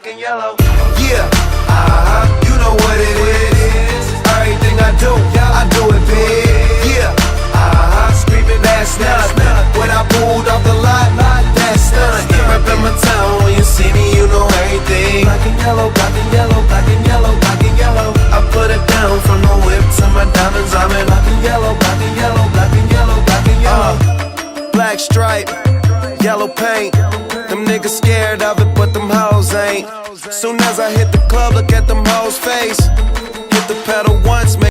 black and yellow. Yeah, you know what it is. Everything I do it big. Yeah, screaming last night when I pulled off the lot. That's done. Reppin' my town. When you see me, you know everything. Black and yellow, black and yellow, black and yellow, black and yellow. I put it down from the whip to my diamonds. I'm in black and yellow, black and yellow, black and yellow, black and yellow. Black stripe, yellow paint. Them niggas scared of it, but them hoes ain't. Soon as I hit the club, look at them hoes' face. Hit the pedal once, make